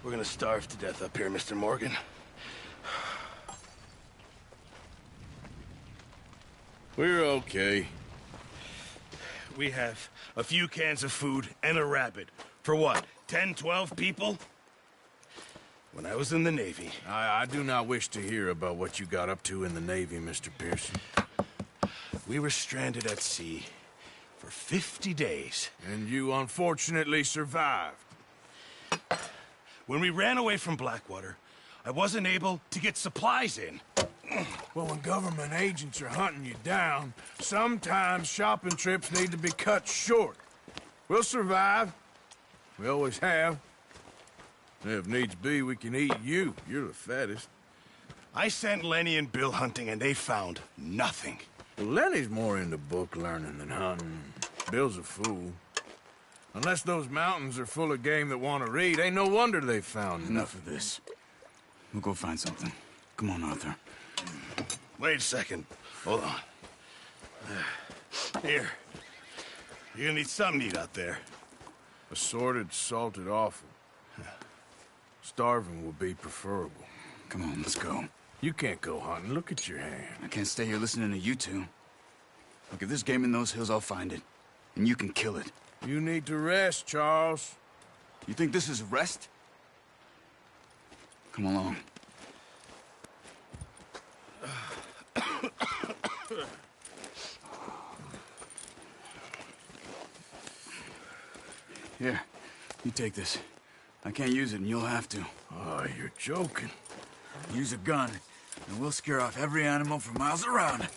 We're gonna starve to death up here, Mr. Morgan. We're okay. We have a few cans of food and a rabbit. For what, 10, 12 people? When I was in the Navy... I do not wish to hear about what you got up to in the Navy, Mr. Pearson. We were stranded at sea for 50 days. And you unfortunately survived. When we ran away from Blackwater, I wasn't able to get supplies in. Well, when government agents are hunting you down, sometimes shopping trips need to be cut short. We'll survive. We always have. If needs be, we can eat you. You're the fattest. I sent Lenny and Bill hunting, and they found nothing. Well, Lenny's more into book learning than hunting. Bill's a fool. Unless those mountains are full of game that want to read, ain't no wonder they found Enough of this. We'll go find something. Come on, Arthur. Wait a second. Hold on. Here. You're gonna need something to eat out there. Assorted, salted offal. Starving will be preferable. Come on, let's go. You can't go hunting. Look at your hand. I can't stay here listening to you two. Look, if there's game in those hills, I'll find it. And you can kill it. You need to rest, Charles. You think this is rest? Come along. Here, you take this. I can't use it, and you'll have to. Oh, you're joking. Use a gun, and we'll scare off every animal for miles around.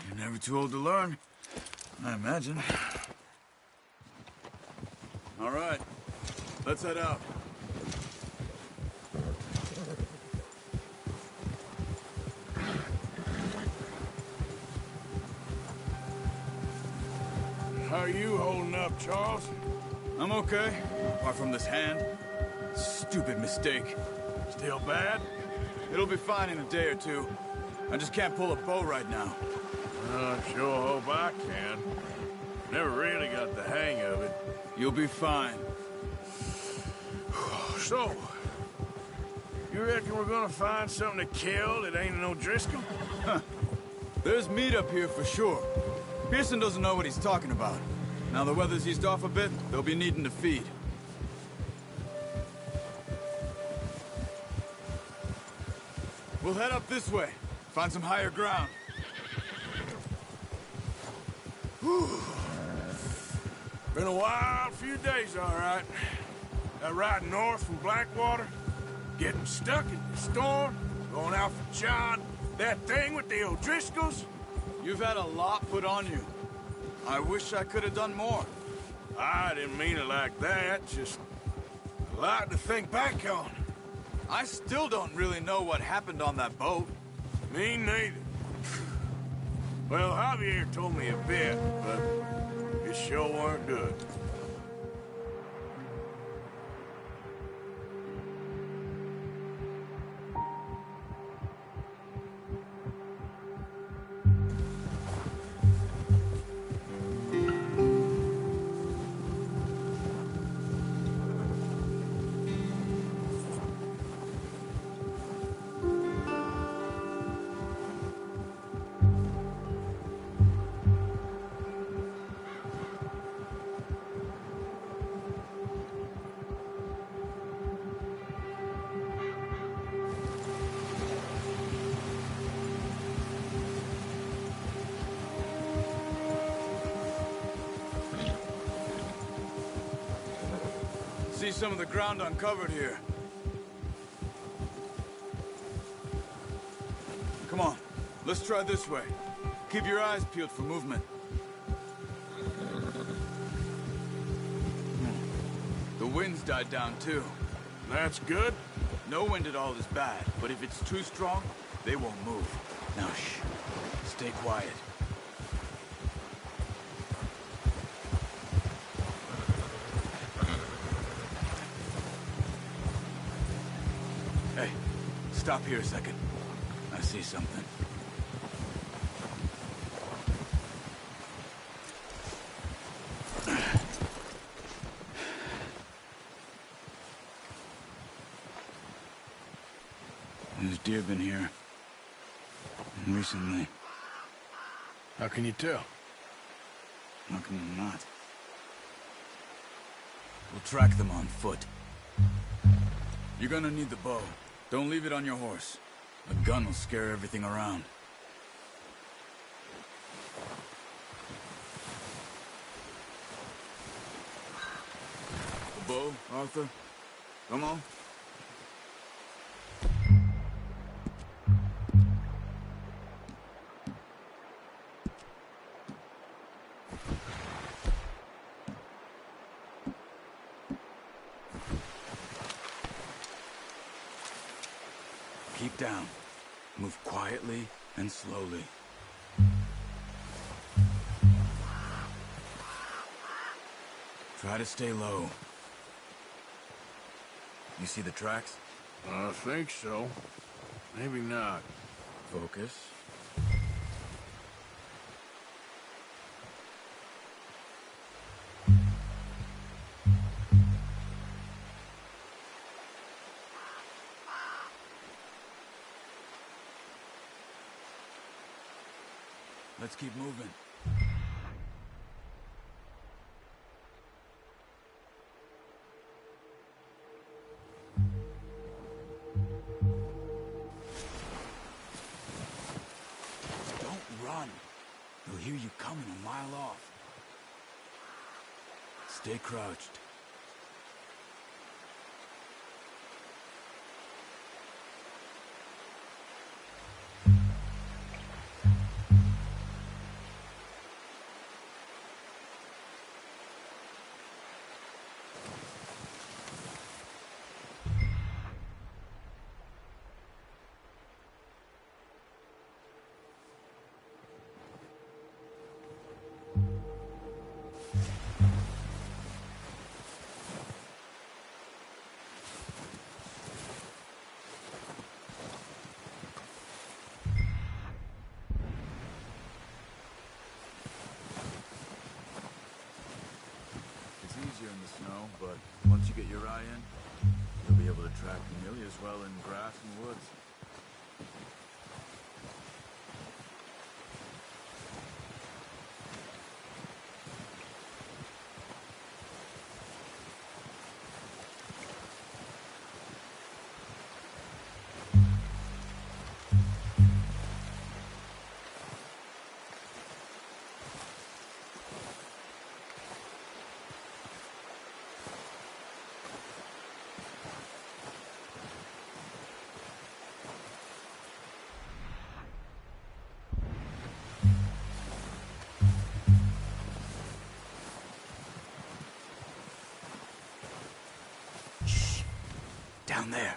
You're never too old to learn, I imagine. All right, let's head out. How are you holding up, Charles? I'm okay, apart from this hand. Stupid mistake. Still bad? It'll be fine in a day or two. I just can't pull a bow right now. I sure hope I can. Never really got the hang of it. You'll be fine. So, you reckon we're gonna find something to kill that ain't no Driscoll? Huh. There's meat up here for sure. Pearson doesn't know what he's talking about. Now the weather's eased off a bit, they'll be needing to feed. We'll head up this way, find some higher ground. Whew. Been a wild few days, all right. That ride north from Blackwater, getting stuck in the storm, going out for John, that thing with the O'Driscolls. You've had a lot put on you. I wish I could have done more. I didn't mean it like that, just a lot to think back on. I still don't really know what happened on that boat. Me neither. Well, Javier told me a bit, but it sure weren't good. See some of the ground uncovered here. Come on, let's try this way. Keep your eyes peeled for movement. The wind's died down too. That's good. No wind at all is bad, but if it's too strong, they won't move. Now shh, stay quiet. Hey, stop here a second. I see something. deer been here. And recently. How can you tell? How can you not? We'll track them on foot. You're gonna need the bow. Don't leave it on your horse. A gun will scare everything around. The bow, Arthur? Come on. Keep down. Move quietly and slowly. Try to stay low. You see the tracks? I think so. Maybe not. Focus. Let's keep moving. Don't run. They'll hear you coming a mile off. Stay crouched. Easier in the snow, but once you get your eye in, you'll be able to track nearly as well in grass and woods. Down there.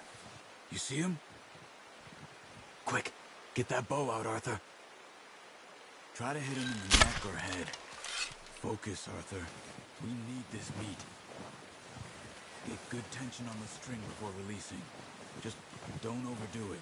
You see him? Quick, get that bow out, Arthur. Try to hit him in the neck or head. Focus, Arthur. We need this meat. Get good tension on the string before releasing. Just don't overdo it.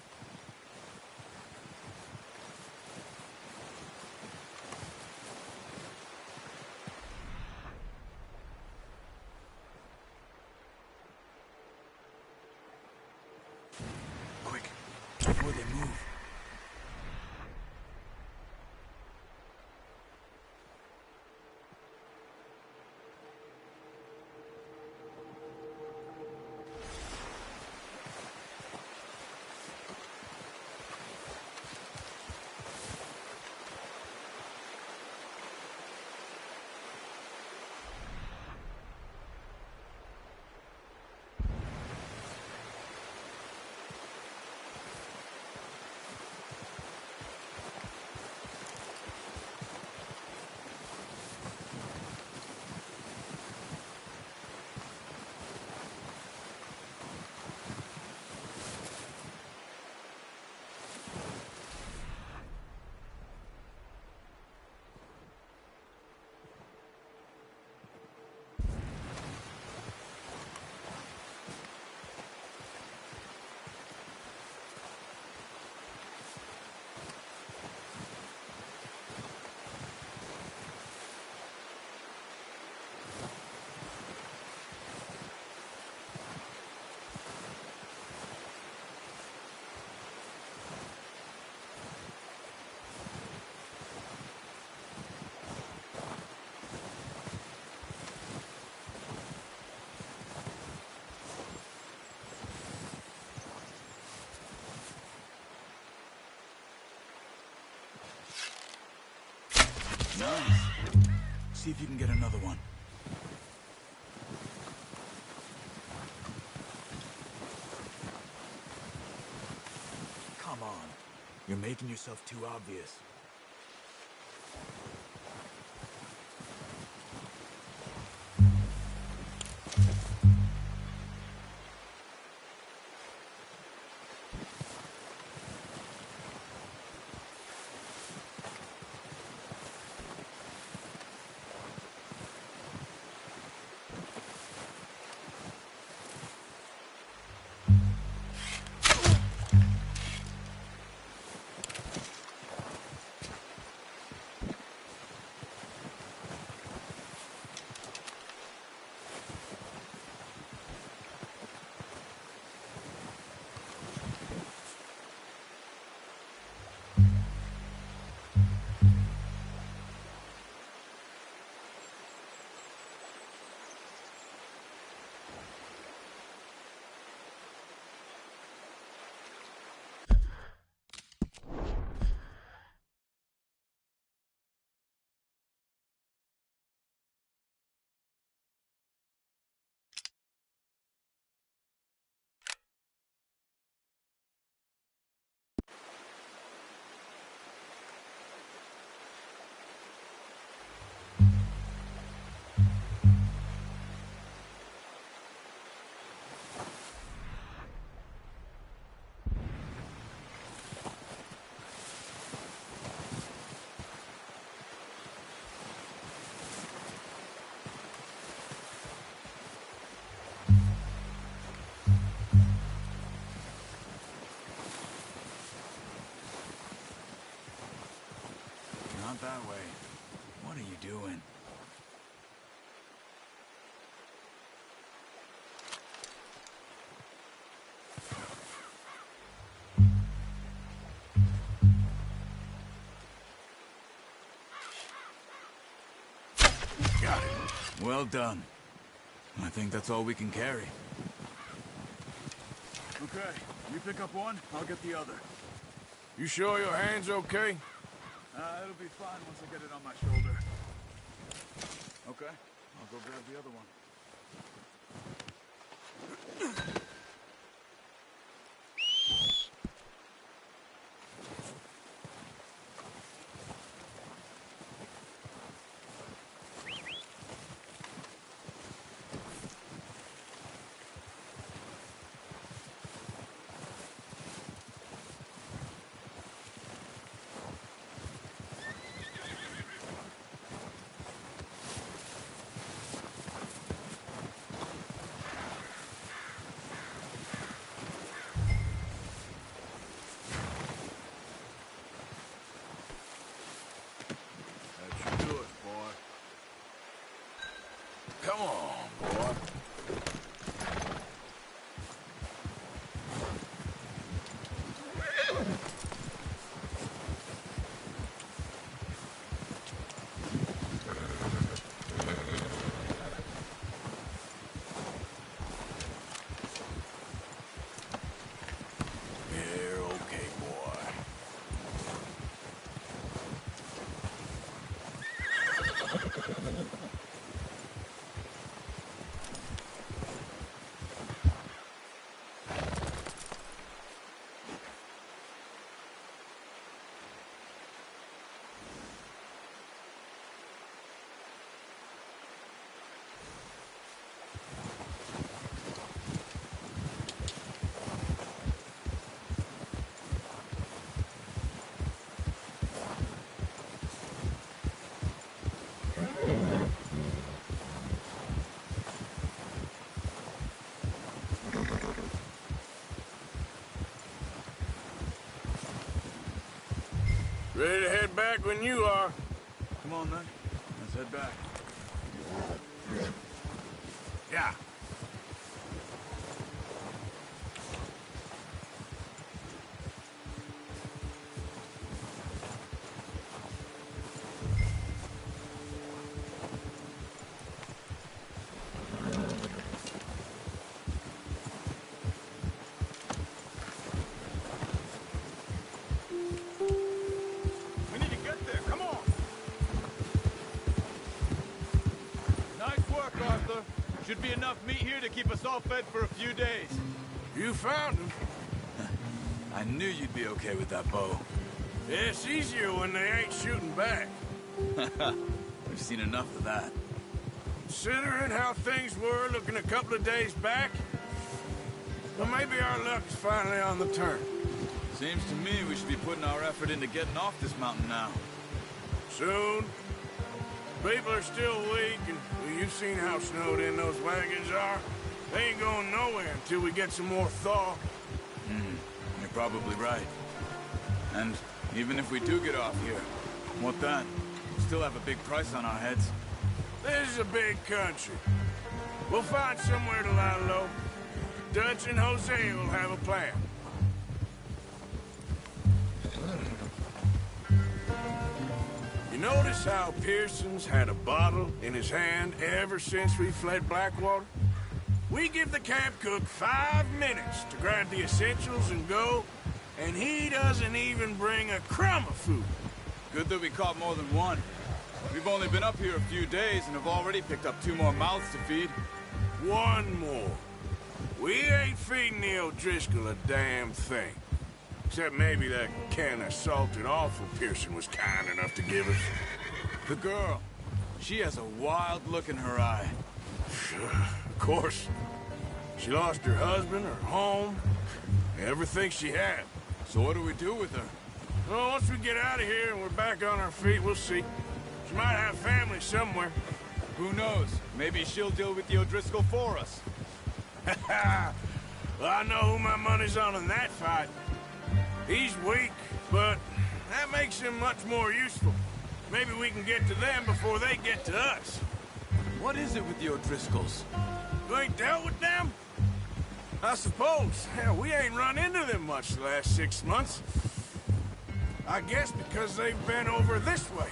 Before they move. Nice. See if you can get another one. Come on. You're making yourself too obvious. Not that way. What are you doing? Got it. Well done. I think that's all we can carry. Okay, you pick up one, I'll get the other. You sure your hand's okay? It'll be fine once I get it on my shoulder. Okay, I'll go grab the other one. That should do it, boy. Come on, boy. You're okay, boy. Ready to head back when you are. Come on then, let's head back. Yeah. We need to get there. Come on. Arthur. Should be enough meat here to keep us all fed for a few days. You found him. I knew you'd be okay with that bow. It's easier when they ain't shooting back. We've seen enough of that. Considering how things were looking a couple of days back, well, maybe our luck's finally on the turn. Seems to me we should be putting our effort into getting off this mountain now. Soon. People are still weak, and well, you've seen how snowed in those wagons are. They ain't going nowhere until we get some more thaw. You're probably right. And even if we do get off here, what then? We still have a big price on our heads. This is a big country. We'll find somewhere to lie low. Dutch and Jose will have a plan. You notice how Pearson's had a bottle in his hand ever since we fled Blackwater? We give the camp cook 5 minutes to grab the essentials and go, and he doesn't even bring a crumb of food. Good that we caught more than one. We've only been up here a few days and have already picked up 2 more mouths to feed. One more. We ain't feeding the O'Driscoll a damn thing. Except maybe that can of salted offal Pearson was kind enough to give us. The girl. She has a wild look in her eye. Of course. She lost her husband, her home, everything she had. So what do we do with her? Well, once we get out of here and we're back on our feet, we'll see. She might have family somewhere. Who knows? Maybe she'll deal with the O'Driscoll for us. Well, I know who my money's on in that fight. He's weak, but that makes him much more useful. Maybe we can get to them before they get to us. What is it with the O'Driscolls? You ain't dealt with them? I suppose. Hell, we ain't run into them much the last 6 months. I guess because they've been over this way.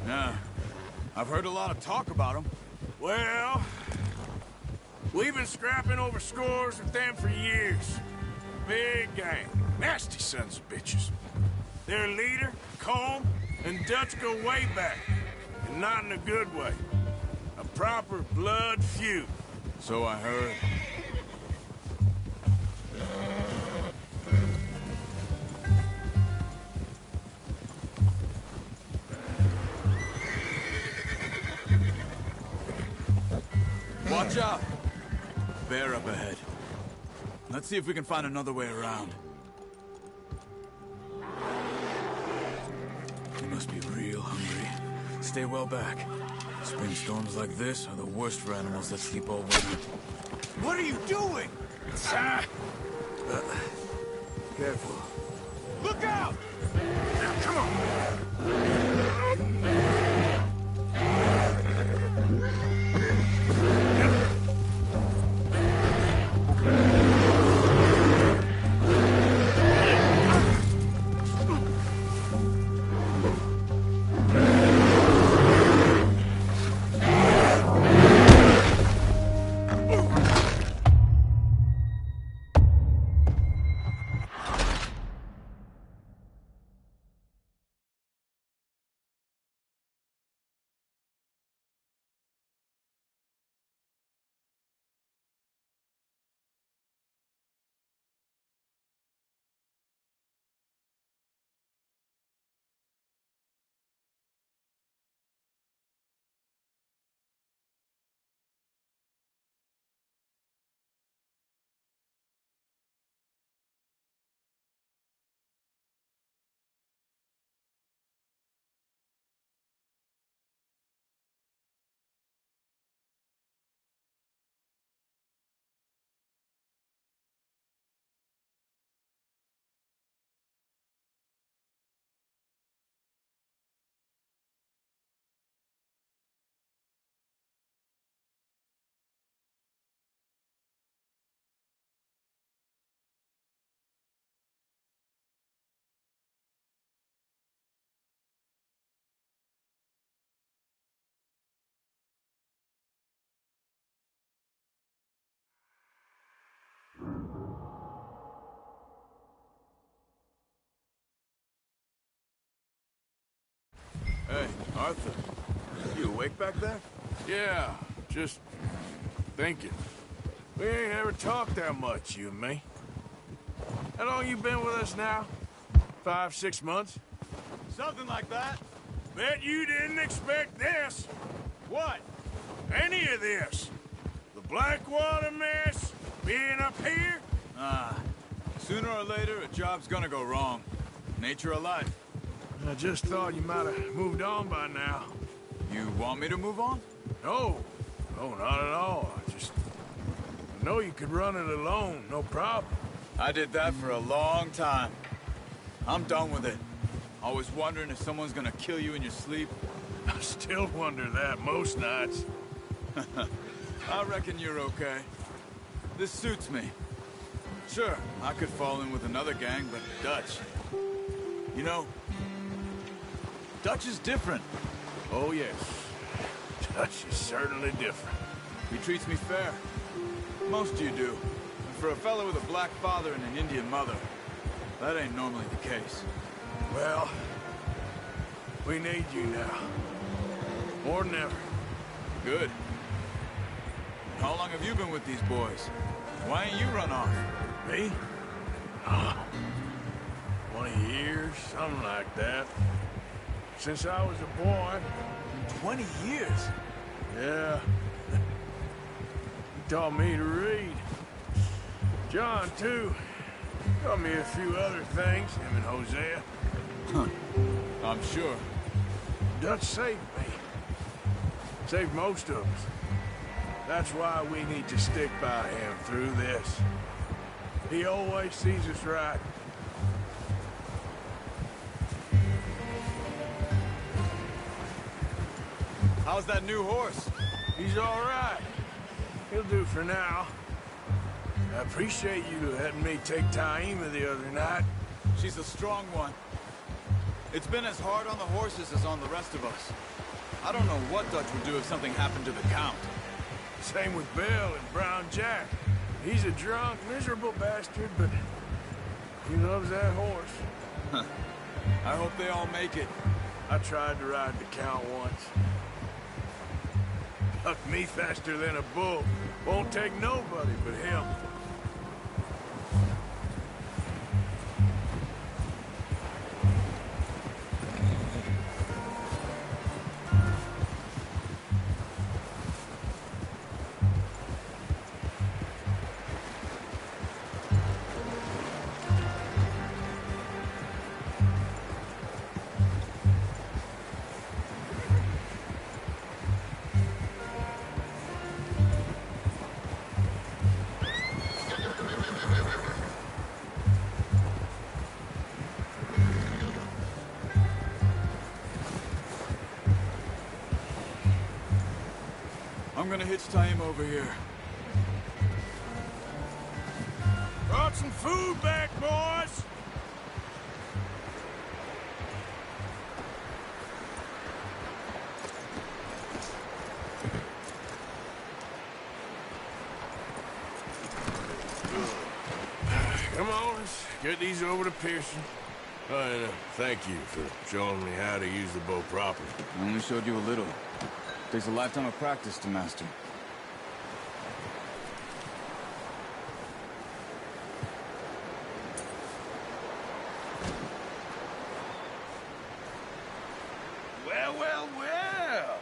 Yeah. I've heard a lot of talk about them. Well, we've been scrapping over scores with them for years. Big gang. Nasty sons of bitches. Their leader, Colm, and Dutch go way back. And not in a good way. A proper blood feud. So I heard. Watch out! Bear up ahead. Let's see if we can find another way around. You must be real hungry. Stay well back. Spring storms like this are the worst for animals that sleep all winter. What are you doing? Careful. Look out! Now, come on! Hey, Arthur. You awake back there? Yeah, just thinking. We ain't ever talked that much, you and me. How long you been with us now? 5, 6 months? Something like that. Bet you didn't expect this. What? Any of this. The Blackwater mess, being up here. Sooner or later, a job's gonna go wrong. Nature of life. I just thought you might have moved on by now. You want me to move on? No, not at all. I know you could run it alone, no problem. I did that for a long time. I'm done with it. Always wondering if someone's gonna kill you in your sleep. I still wonder that most nights. I reckon you're okay. This suits me. Sure, I could fall in with another gang, but Dutch... You know, Dutch is different. Oh, yes. Dutch is certainly different. He treats me fair. Most of you do. And for a fellow with a black father and an Indian mother, that ain't normally the case. Well, we need you now. More than ever. Good. How long have you been with these boys? Why ain't you run off? Me? 20 years, something like that. Since I was a boy. 20 years? Yeah. He taught me to read. John, too. Taught me a few other things, him and Hosea. I'm sure. Dutch saved me. Saved most of us. That's why we need to stick by him through this. He always sees us right. How's that new horse? He's all right. He'll do for now. I appreciate you letting me take Taima the other night. She's a strong one. It's been as hard on the horses as on the rest of us. I don't know what Dutch would do if something happened to the Count. Same with Bill and Brown Jack. He's a drunk, miserable bastard, but he loves that horse. I hope they all make it. I tried to ride the Count once. Bucked me faster than a bull. Won't take nobody but him. I'm gonna hitch Taima over here. Brought some food back, boys! Come on, let's get these over to Pearson. Oh, and thank you for showing me how to use the bow properly. I only showed you a little. Takes a lifetime of practice to master. Well.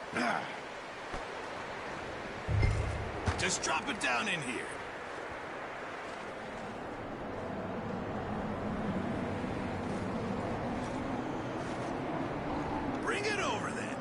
Just drop it down in here. Bring it over then.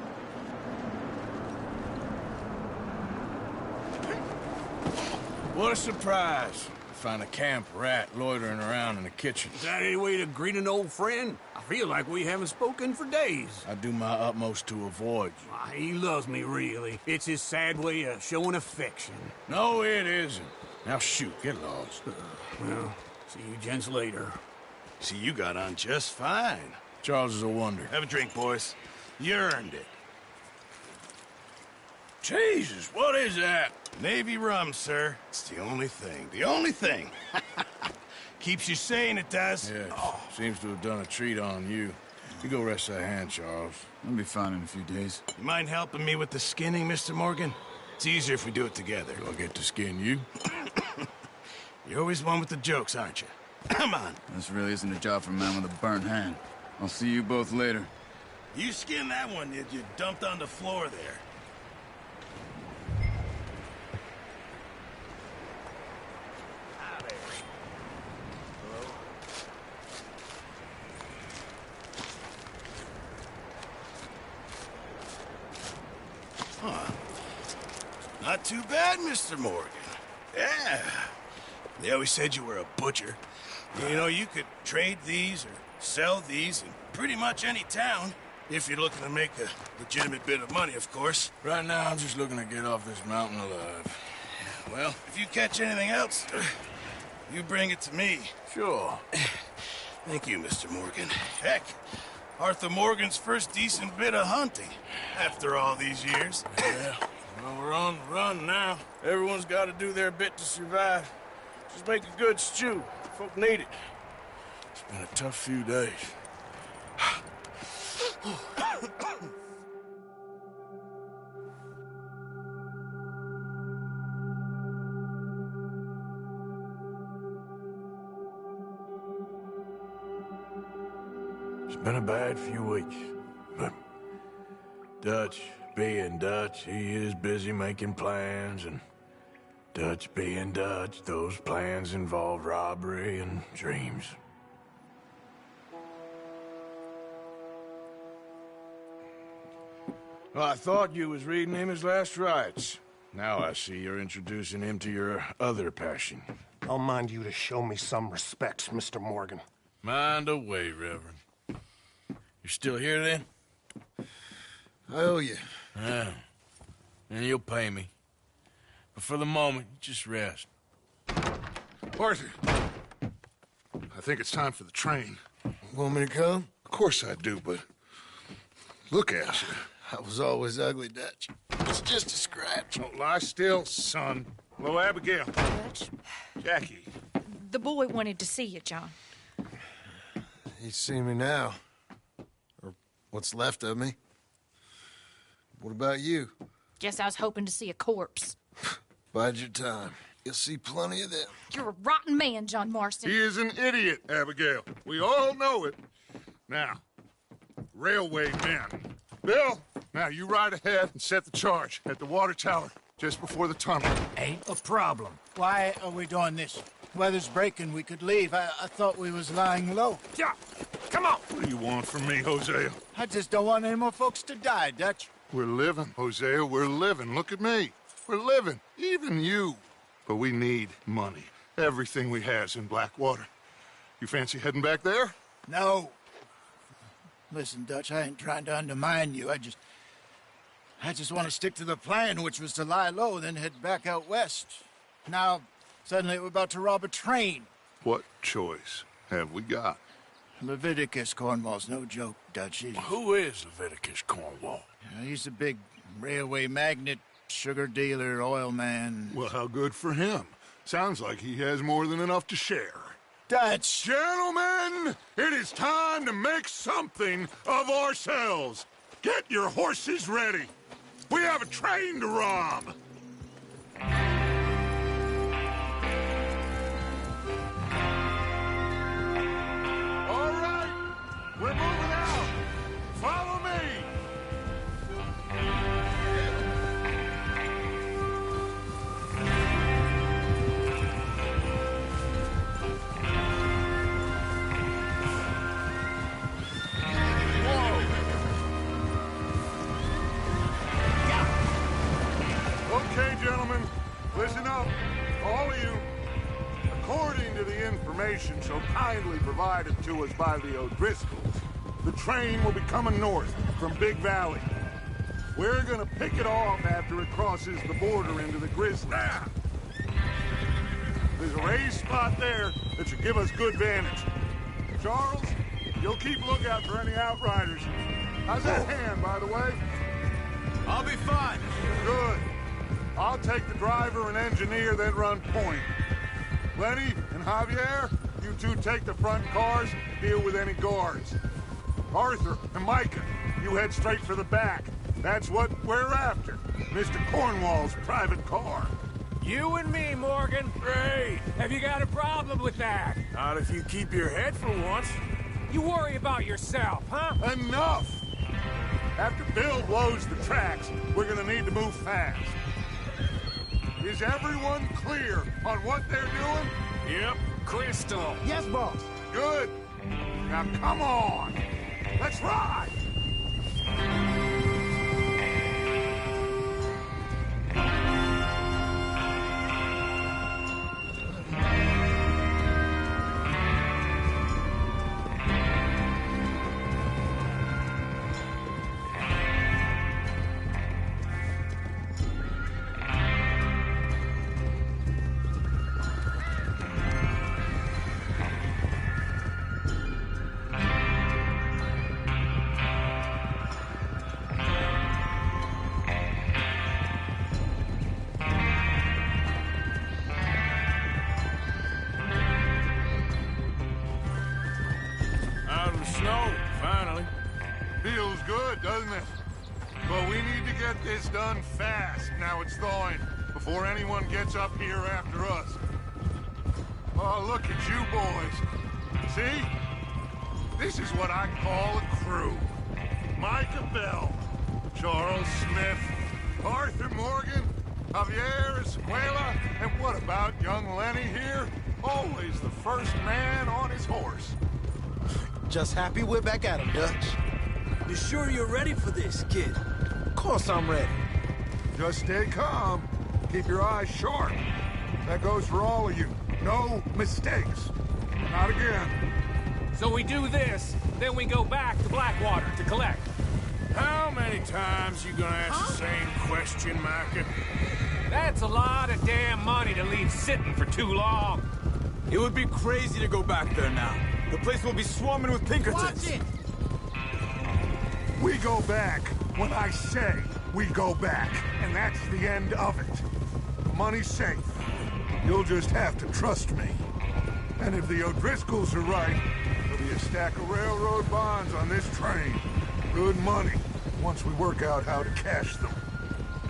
What a surprise. Find a camp rat loitering around in the kitchen. Is that any way to greet an old friend? I feel like we haven't spoken for days. I do my utmost to avoid you. Ah, he loves me, really. It's his sad way of showing affection. No, it isn't. Now shoot, get lost. Well, see you gents later. See, you got on just fine. Charles is a wonder. Have a drink, boys. You earned it. Jesus, what is that? Navy rum, sir. It's the only thing. The only thing. Keeps you sane, it does. Yeah, seems to have done a treat on you. You go rest that hand, Charles. I'll be fine in a few days. You mind helping me with the skinning, Mr. Morgan? It's easier if we do it together. Do I get to skin you? You're always one with the jokes, aren't you? Come on. This really isn't a job for a man with a burnt hand. I'll see you both later. You skinned that one that you dumped on the floor there. Not too bad, Mr. Morgan. Yeah. They always said you were a butcher. You know, you could trade these or sell these in pretty much any town. If you're looking to make a legitimate bit of money, of course. Right now, I'm just looking to get off this mountain alive. Well, if you catch anything else, you bring it to me. Sure. Thank you, Mr. Morgan. Heck, Arthur Morgan's first decent bit of hunting after all these years. Yeah. Well, we're on the run now. Everyone's got to do their bit to survive. Just make a good stew. Folk need it. It's been a tough few days. It's been a bad few weeks, but Dutch being Dutch, he is busy making plans, and Dutch being Dutch, those plans involve robbery and dreams. Well, I thought you was reading him his last rites. Now I see you're introducing him to your other passion. I'll mind you to show me some respect, Mr. Morgan. Mind away, Reverend. You're still here, then? I owe you. Yeah. And you'll pay me. But for the moment, just rest. Arthur, I think it's time for the train. Want me to come? Of course I do, but look at you. I was always ugly, Dutch. It's just a scratch. Don't lie still, son. Hello, Abigail. Dutch, Jackie. the boy wanted to see you, John. He's seen me now. Or what's left of me. What about you? Guess I was hoping to see a corpse. Bide your time. You'll see plenty of them. You're a rotten man, John Marston. He is an idiot, Abigail. We all know it. Now, railway men. Bill, now you ride ahead and set the charge at the water tower just before the tunnel. Ain't a problem. Why are we doing this? Weather's breaking, we could leave. I thought we was lying low. Yeah, come on. What do you want from me, Hosea? I just don't want any more folks to die, Dutch. We're living, Hosea, we're living. Look at me. We're living, even you. But we need money. Everything we has in Blackwater. You fancy heading back there? No. Listen, Dutch, I ain't trying to undermine you. I just want to stick to the plan, which was to lie low, then head back out west. Now, suddenly we're about to rob a train. What choice have we got? Leviticus Cornwall's no joke, Dutch. Who is Leviticus Cornwall? He's a big railway magnate, sugar dealer, oil man. Well, how good for him. Sounds like he has more than enough to share. Dutch! Gentlemen, it is time to make something of ourselves. Get your horses ready. We have a train to rob. All right, we're moving out. Follow me. Okay, gentlemen, listen up, all of you. According to the information so kindly provided to us by the O'Driscolls, the train will be coming north from Big Valley. We're gonna pick it off after it crosses the border into the Grizzly. There's a raised spot there that should give us good vantage. Charles, you'll keep lookout for any outriders. How's that hand, by the way? I'll be fine. Good. I'll take the driver and engineer, then run point. Lenny and Javier, you two take the front cars, deal with any guards. Arthur and Micah, you head straight for the back. That's what we're after. Mr. Cornwall's private car. You and me, Morgan. Great. Have you got a problem with that? Not if you keep your head for once. You worry about yourself, huh? Enough! After Bill blows the tracks, we're gonna need to move fast. Is everyone clear on what they're doing? Yep. Crystal. Yes, boss. Good. Now come on. Let's ride! Out of the snow, finally. Feels good, doesn't it? But we need to get this done fast, now it's thawing, before anyone gets up here after us. Oh, look at you boys. See? This is what I call a crew. Micah Bell, Charles Smith, Arthur Morgan, Javier Escuela, and what about young Lenny here? Always the first man on his horse. Just happy we're back at him, Dutch. You sure you're ready for this, kid? Of course I'm ready. Just stay calm. Keep your eyes sharp. That goes for all of you. No mistakes. Not again. So we do this, then we go back to Blackwater to collect. How many times you gonna ask the same question, Micah? That's a lot of damn money to leave sitting for too long. It would be crazy to go back there now. The place will be swarming with Pinkertons. Watch it! We go back when I say we go back, and that's the end of it. The money's safe. You'll just have to trust me. And if the O'Driscolls are right, there'll be a stack of railroad bonds on this train. Good money, once we work out how to cash them.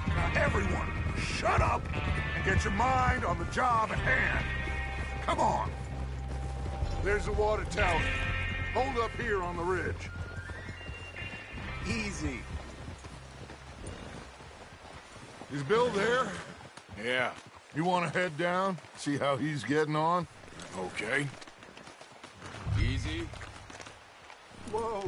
Now everyone, shut up and get your mind on the job at hand. Come on. There's the water tower. Hold up here on the ridge. Easy. Is Bill there? Yeah. You want to head down, see how he's getting on? Okay. Easy. Whoa.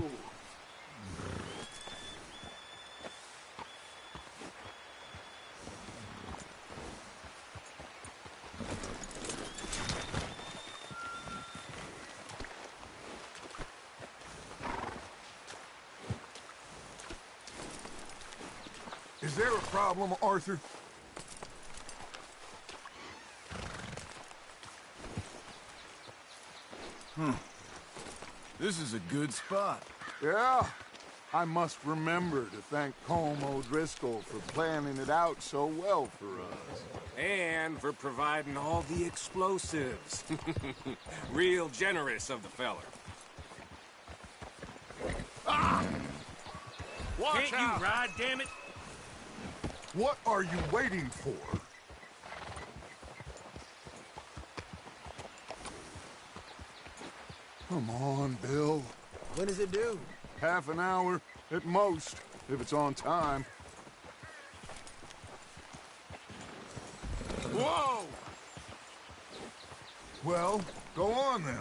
Is there a problem, Arthur? This is a good spot. Yeah. I must remember to thank Colm O'Driscoll for planning it out so well for us. And for providing all the explosives. Real generous of the feller. Watch Can't out! you ride, damn it? What are you waiting for? Come on, Bill. When does it due? Half an hour at most, if it's on time. Whoa! Well, go on then.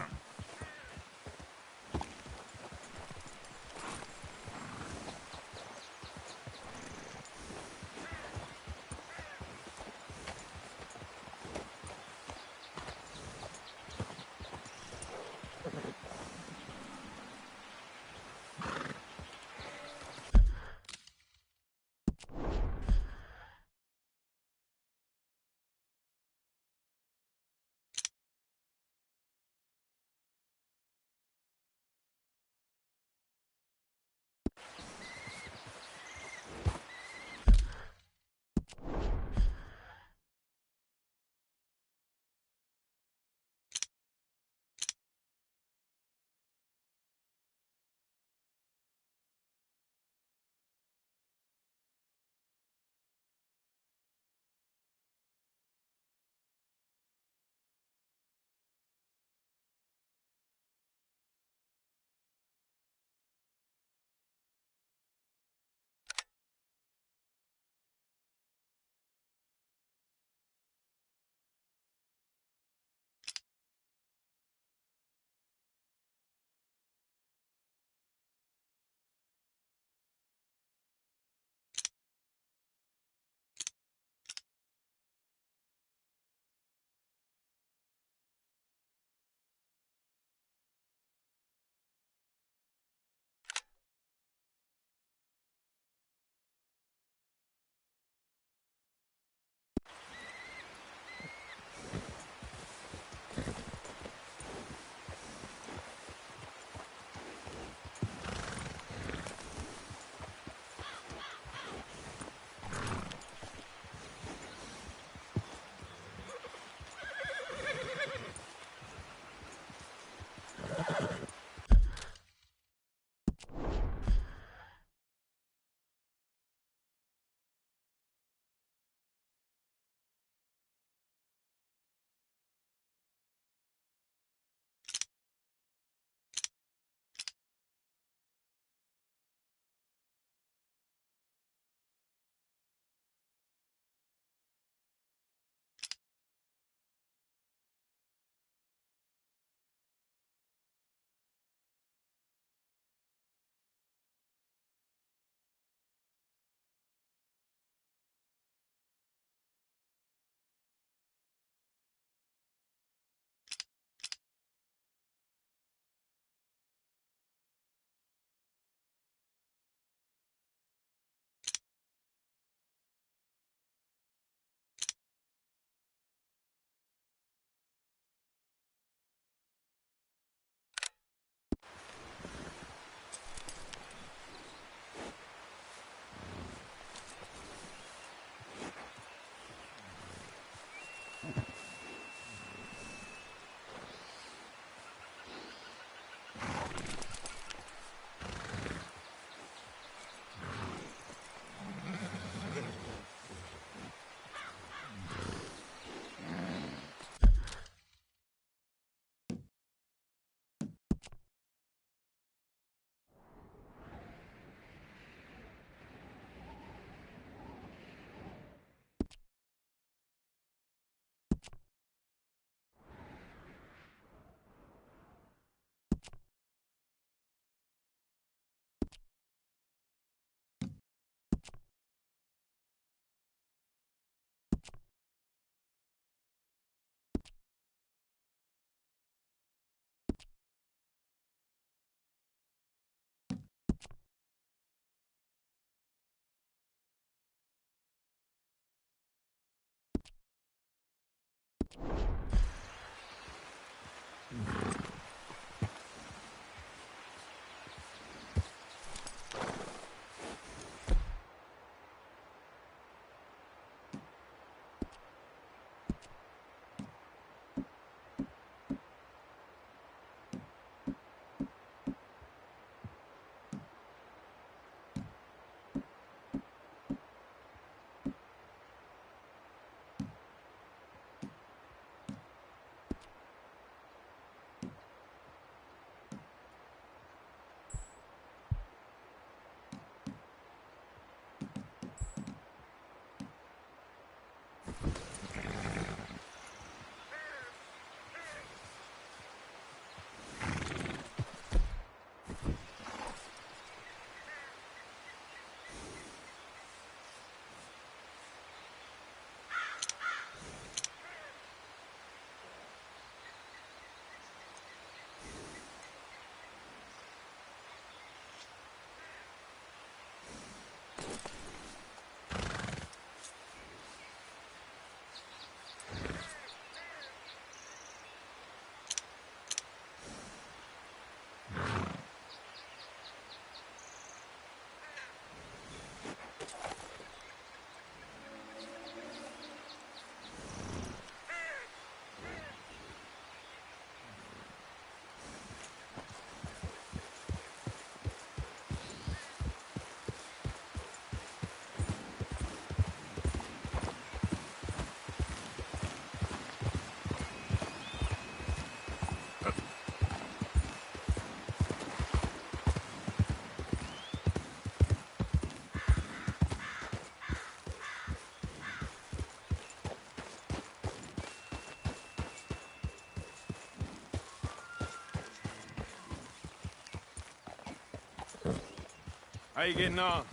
How you getting on?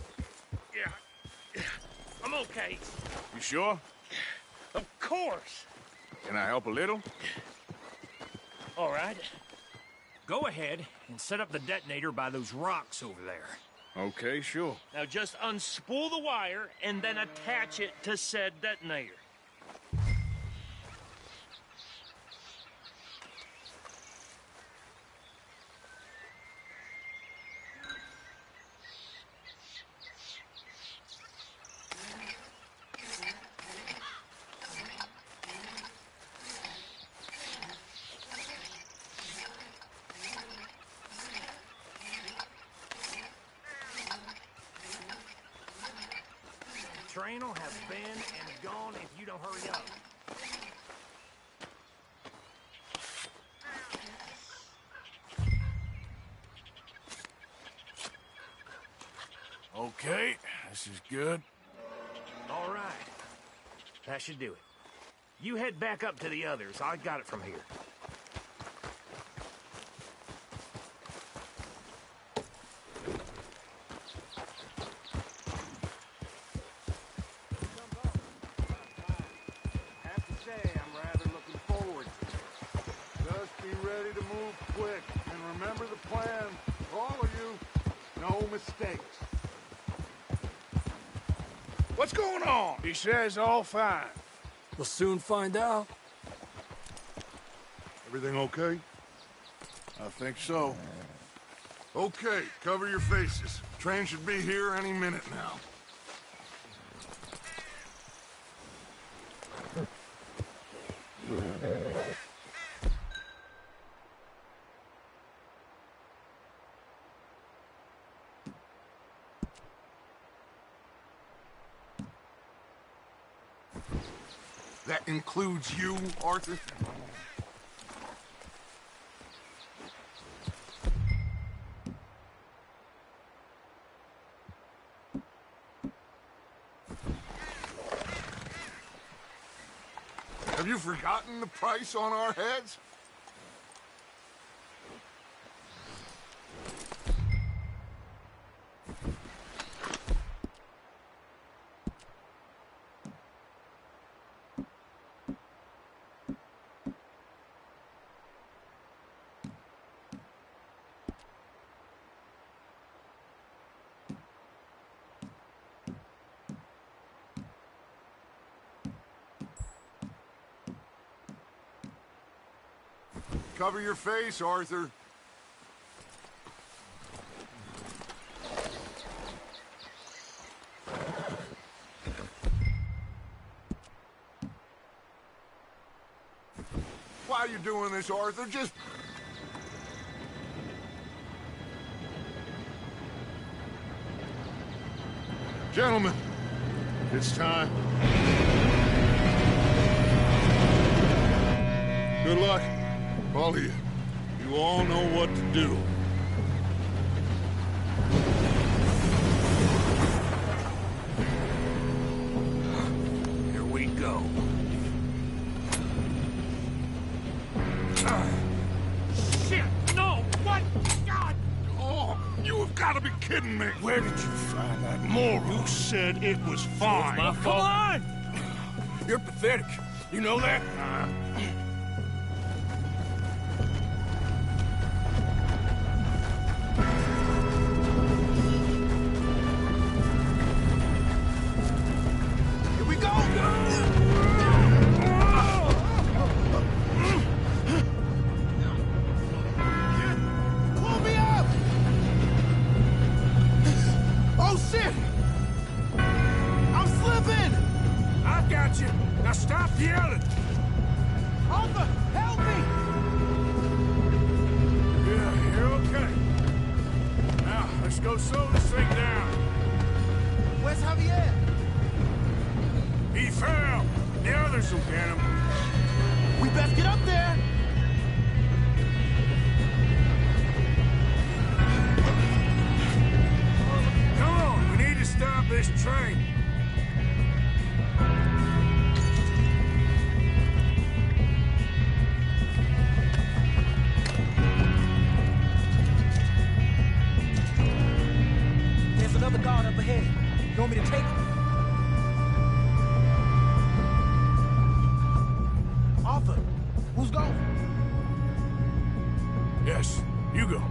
Yeah, I'm okay. You sure? Of course. Can I help a little? All right. Go ahead and set up the detonator by those rocks over there. Okay, sure. Now just unspool the wire and then attach it to said detonator. The train will have been and gone if you don't hurry up. Okay, this is good. All right. That should do it. You head back up to the others. I got it from here. Have to say, I'm rather looking forward to it. Just be ready to move quick. And remember the plan. All of you, no mistakes. What's going on? He says all fine. We'll soon find out. Everything okay? I think so. Okay, cover your faces. Train should be here any minute now. That includes you, Arthur? Have you forgotten the price on our heads? Cover your face, Arthur. Why are you doing this, Arthur? Just... Gentlemen, it's time. Good luck. All of you. You all know what to do. Here we go. Shit! No! What? God! Oh, you have got to be kidding me. Where did you find that moron? You said it was fine. My Come fault. on! You're pathetic. You know that? Here we go! Pull me up! Oh, shit! I'm slipping! I got you. Now stop yelling. Arthur, help me! Yeah, you're okay. Now, let's go slow this thing down. Where's Javier? He fell. The others will get him. We best get up there! Come on, we need to stop this train. There's a Arthur, who's going? Yes, you go.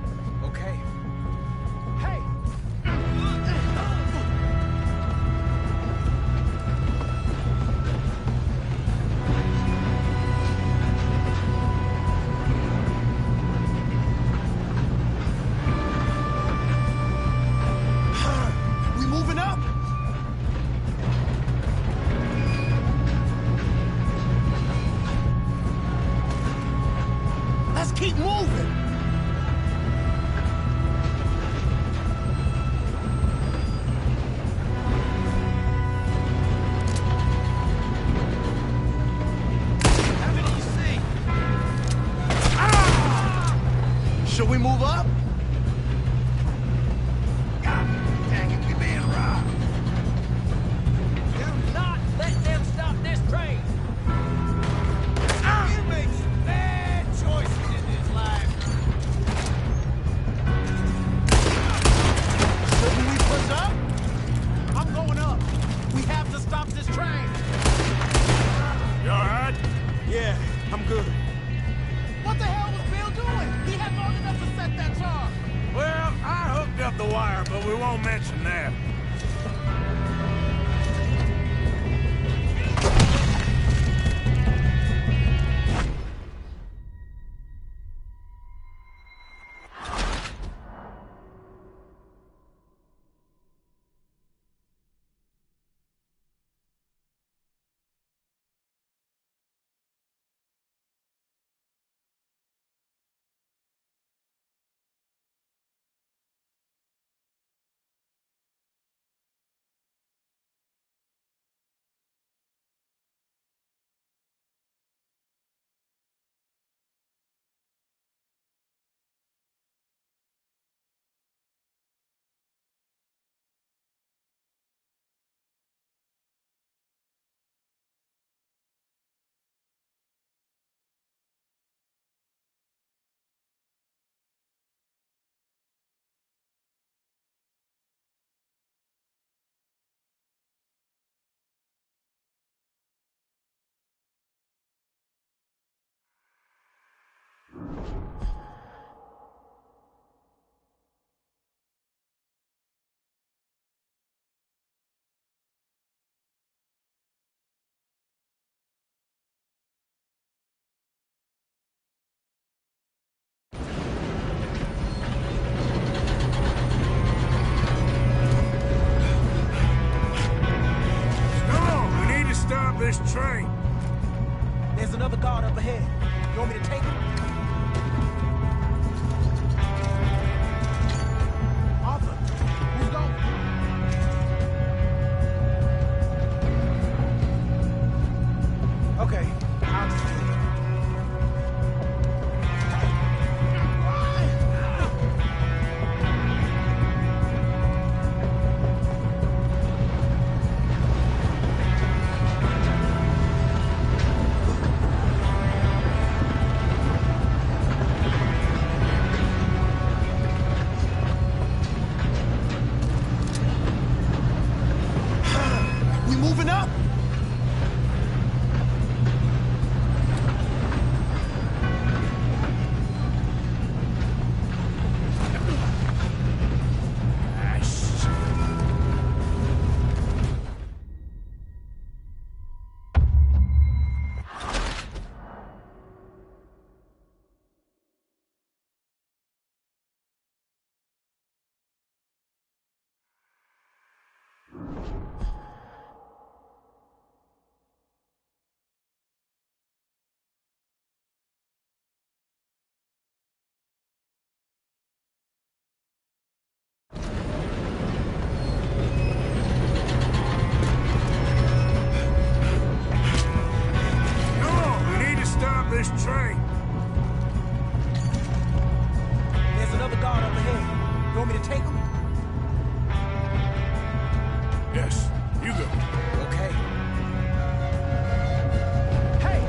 Okay. Hey! We moving up? Let's keep moving! Should we move up? God dang it, we being robbed. Do not let them stop this train! You made some bad choices in this life. Shouldn't we push up? I'm going up. We have to stop this train. You all right? Yeah, I'm good. What the hell was Bill doing? He had long enough to set that charge. Well, I hooked up the wire, but we won't mention that. Stop this train. There's another guard up ahead. You want me to take him? Arthur, who's going? Okay, I'll just take him. Moving up! This train. There's another guard up ahead. You want me to take him? Yes, you go. Okay. Hey!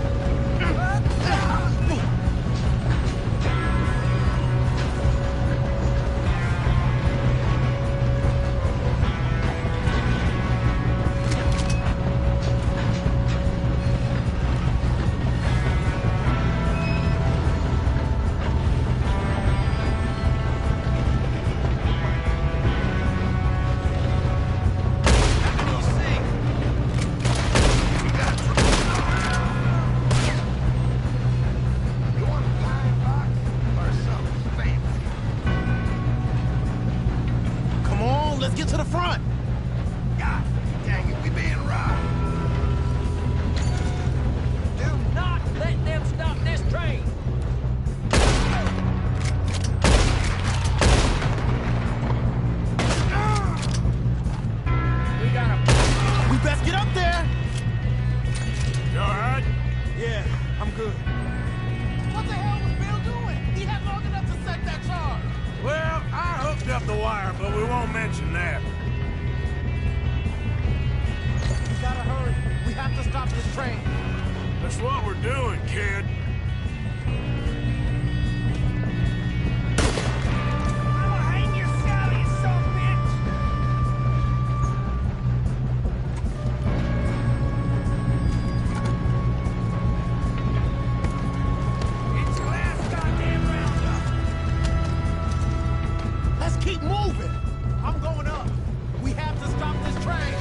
won't mention that. We gotta hurry. We have to stop this train. That's what we're doing, kid. I'ma hang your skull, you son of a bitch! It's your last goddamn roundup! Let's keep moving. I'm going up. We have to stop this train.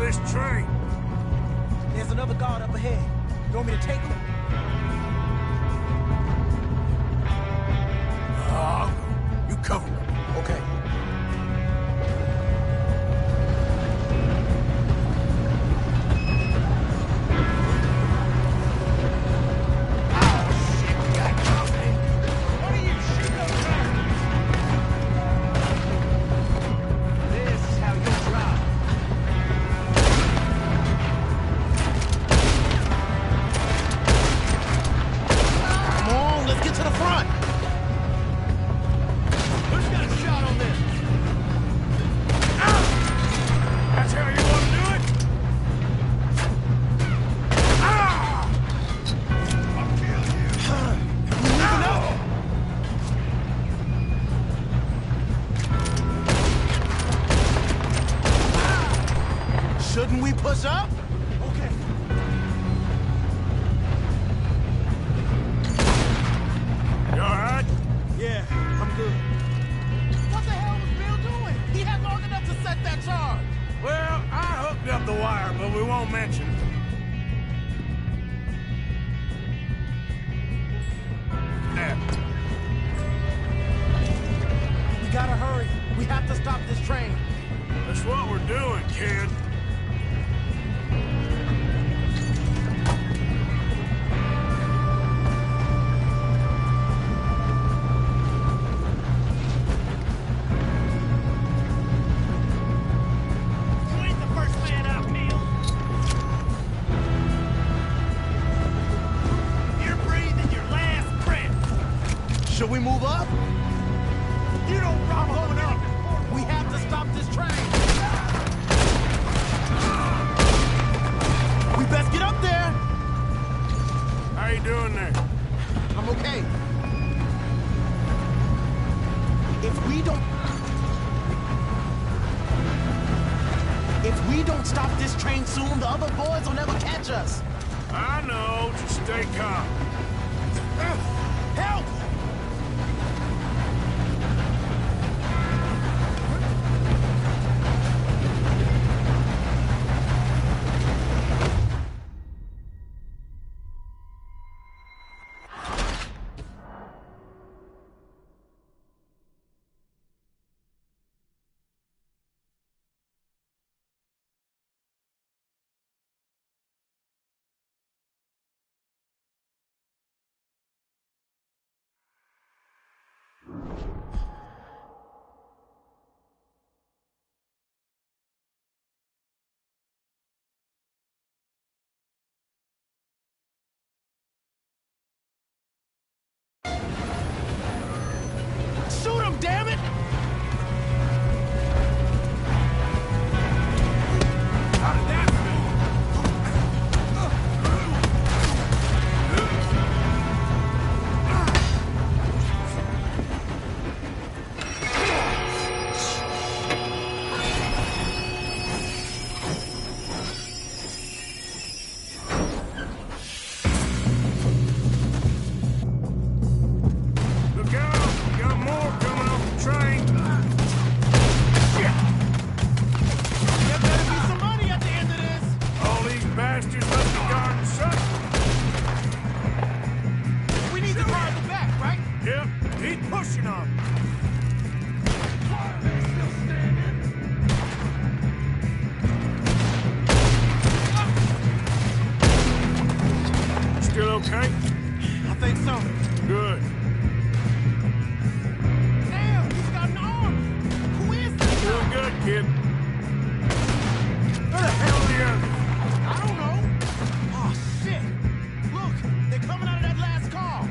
This train. There's another guard up ahead. You want me to take him? You cover me. Okay. Shouldn't we push up? Okay. You alright? Yeah, I'm good. What the hell was Bill doing? He had long enough to set that charge. Well, I hooked up the wire, but we won't mention it. There. We gotta hurry. We have to stop this train. That's what we're doing, kid. Should we move up? You don't I'm going up. We have to stop this train. We best get up there. How you doing there? I'm okay. If we don't stop this train soon, the other boys will never catch us. I know. Just stay calm. Help! okay? I think so. Good. Damn, he's got an arm! Who is this guy? Doing good, kid. Where the hell are the others? I don't know. Oh, shit. Look, they're coming out of that last car.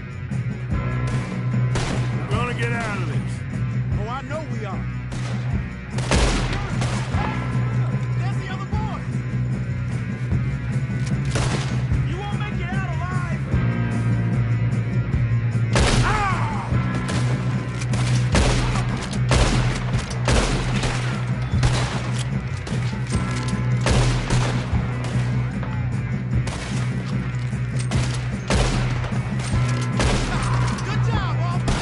We're gonna get out of this. Oh, I know we are. There's the other boy. You won't make it out alive. Good job, Walter.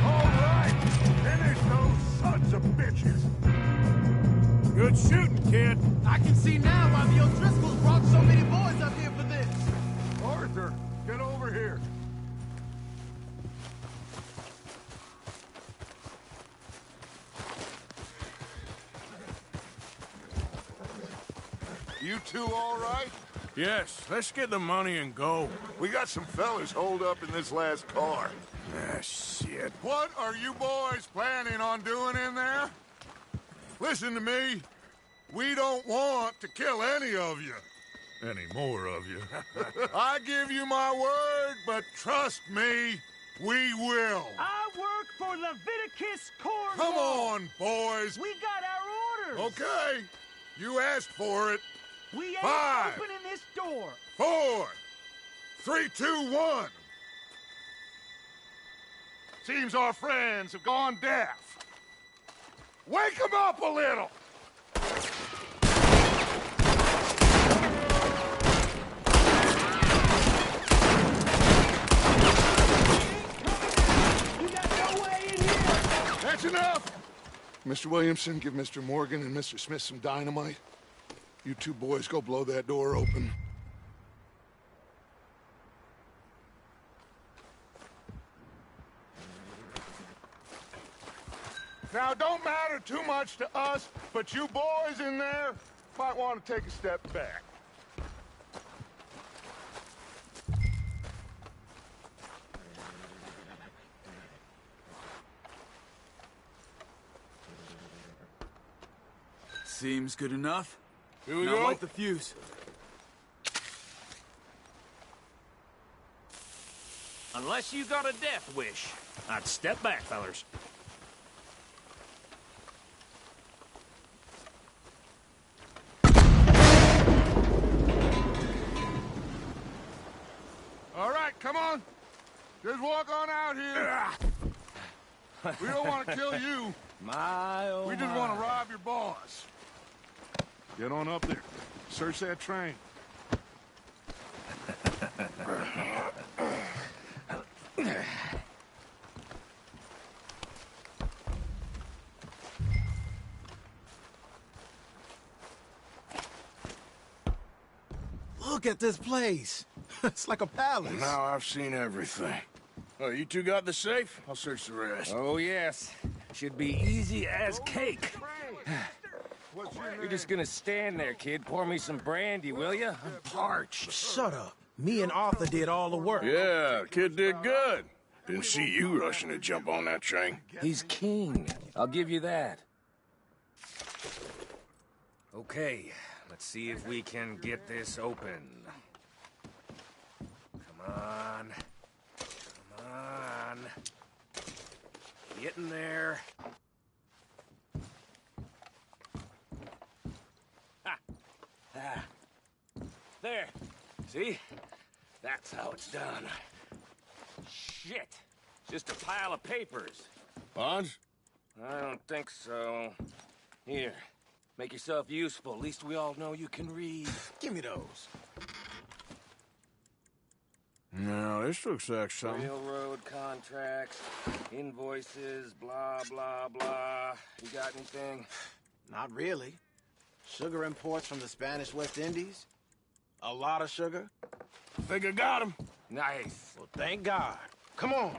All right, finish those sons of bitches. Good shooting, kid. I can see now why the O'Driscolls brought so many boys up here for this. Arthur, get over here. You two all right? Yes, let's get the money and go. We got some fellas holed up in this last car. Ah, shit. What are you boys planning on doing in there? Listen to me. We don't want to kill any of you. Any more of you. I give you my word, but trust me, we will. I work for Leviticus Corps. Come on, boys. We got our orders. Okay. You asked for it. We ain't 5, opening this door. 4, 3, 2, 1. Seems our friends have gone deaf. Wake them up a little. You got no way in here. That's enough. Mr. Williamson, give Mr. Morgan and Mr. Smith some dynamite. You two boys go blow that door open. Now, don't matter too much to us, but you boys in there might want to take a step back. Seems good enough. Here we Now go. light the fuse. Unless you got a death wish, I'd step back, fellers. All right, come on. Just walk on out here. We don't want to kill you. My, oh We just want to rob your boss. Get on up there. Search that train. Look at this place. It's like a palace. Now I've seen everything. Oh, you two got the safe? I'll search the rest. Oh, yes. Should be easy as cake. What's your You're name? just gonna stand there, kid. Pour me some brandy, will you? I'm parched. Shut up. Me and Arthur did all the work. Yeah, kid did good. Didn't see you rushing to jump on that train. He's king. I'll give you that. Okay, let's see if we can get this open. Come on. Come on. Get in there. Ha! Ah. There. See? That's how it's done. Shit. Just a pile of papers. Bonds? I don't think so. Here. Make yourself useful. At least we all know you can read. Give me those. Now, this looks like something. Railroad contracts, invoices, blah, blah, blah. You got anything? Not really. Sugar imports from the Spanish West Indies. A lot of sugar. Think I got him. Nice. Well, thank God. Come on.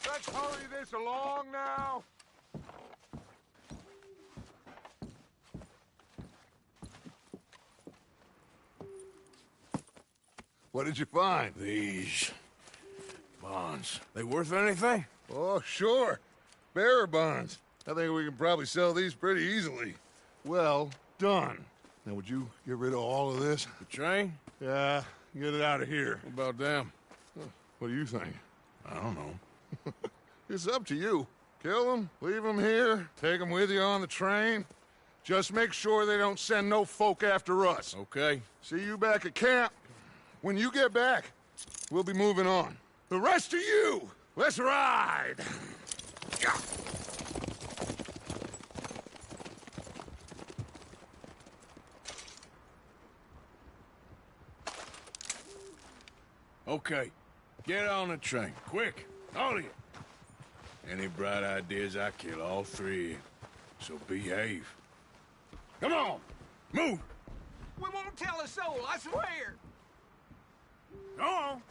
Let's hurry this along now. What did you find? These bonds. They worth anything? Oh, sure. Bearer bonds. I think we can probably sell these pretty easily. Well done. Now, would you get rid of all of this? The train? Yeah, get it out of here. What about them? What do you think? I don't know. It's up to you. Kill them, leave them here, take them with you on the train. Just make sure they don't send no folk after us. Okay. See you back at camp. When you get back, we'll be moving on. The rest of you, let's ride! Yeah. Okay. Get on the train. Quick. All of you. Any bright ideas, I kill all three. So behave. Come on! Move! We won't tell a soul, I swear. Go on!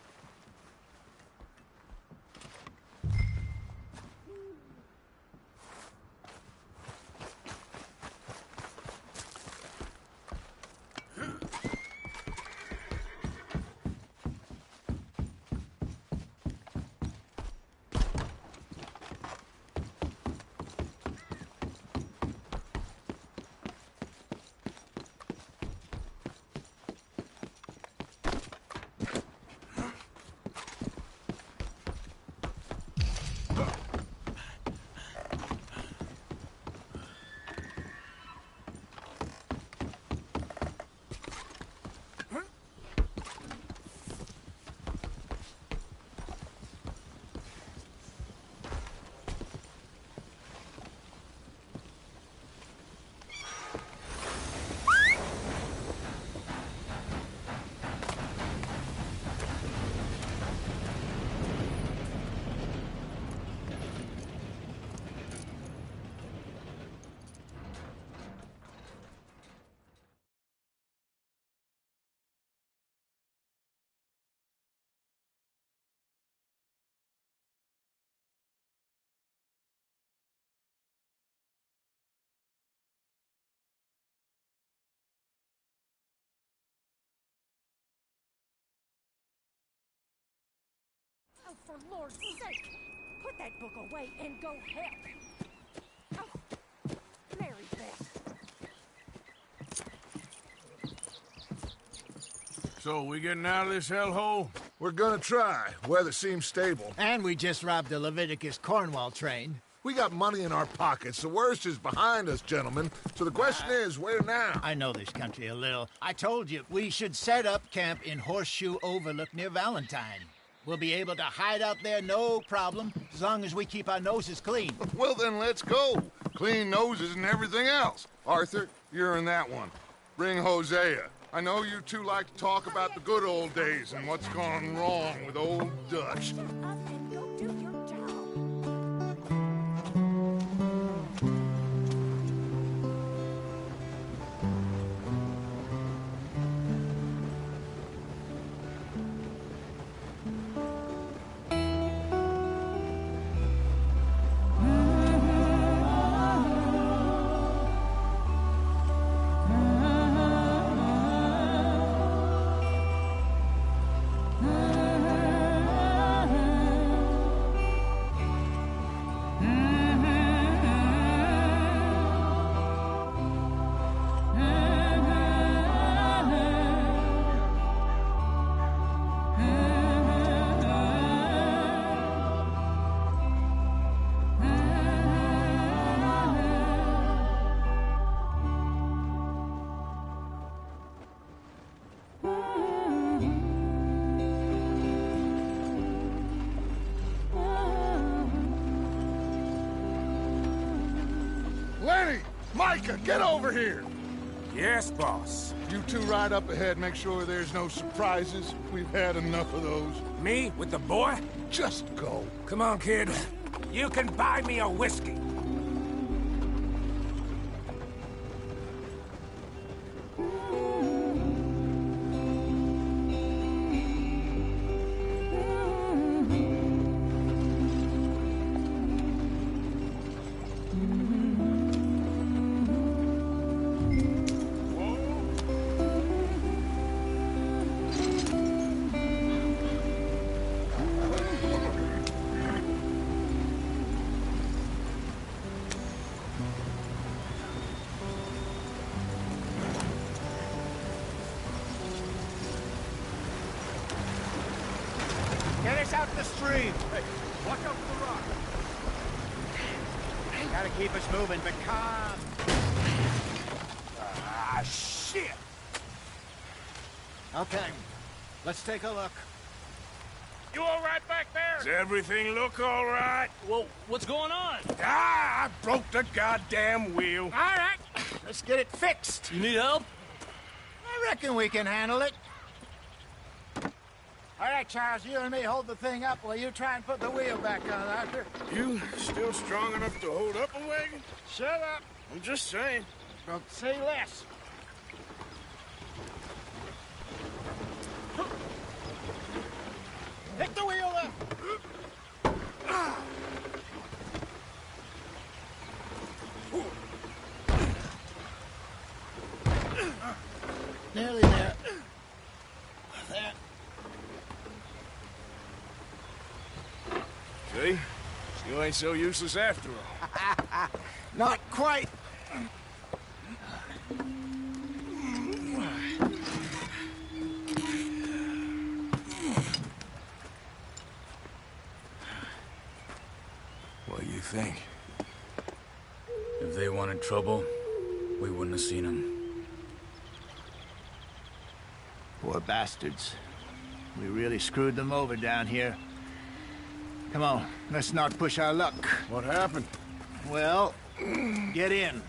Oh, for Lord's sake! Put that book away and go help! Oh, Mary Beth. So, we getting out of this hellhole? We're gonna try. Weather seems stable. And we just robbed the Leviticus Cornwall train. We got money in our pockets. The worst is behind us, gentlemen. So the question is, where now? I know this country a little. I told you, we should set up camp in Horseshoe Overlook near Valentine. We'll be able to hide out there no problem, as long as we keep our noses clean. Well, then let's go. Clean noses and everything else. Arthur, you're in that one. Bring Hosea. I know you two like to talk about the good old days and what's gone wrong with old Dutch. Shut up and go do your job. Micah, get over here! Yes, boss. You two ride up ahead, make sure there's no surprises. We've had enough of those. Me with the boy? Just go. Come on, kid. You can buy me a whiskey. Get us out the stream. Hey, watch out for the rock. Gotta keep us moving, but calm. Ah, shit! Okay, let's take a look. You all right back there? Does everything look all right? Well, what's going on? Ah, I broke the goddamn wheel. All right, let's get it fixed. You need help? I reckon we can handle it. All right, Charles, you and me hold the thing up while you try and put the wheel back on, Arthur. You still strong enough to hold up a wagon? Shut up. I'm just saying. Don't say less. Pick the wheel up. Nearly there. There. See? You ain't so useless after all. Not quite. What do you think? If they wanted trouble, we wouldn't have seen them. Poor bastards. We really screwed them over down here. Come on, let's not push our luck. What happened? Well, get in.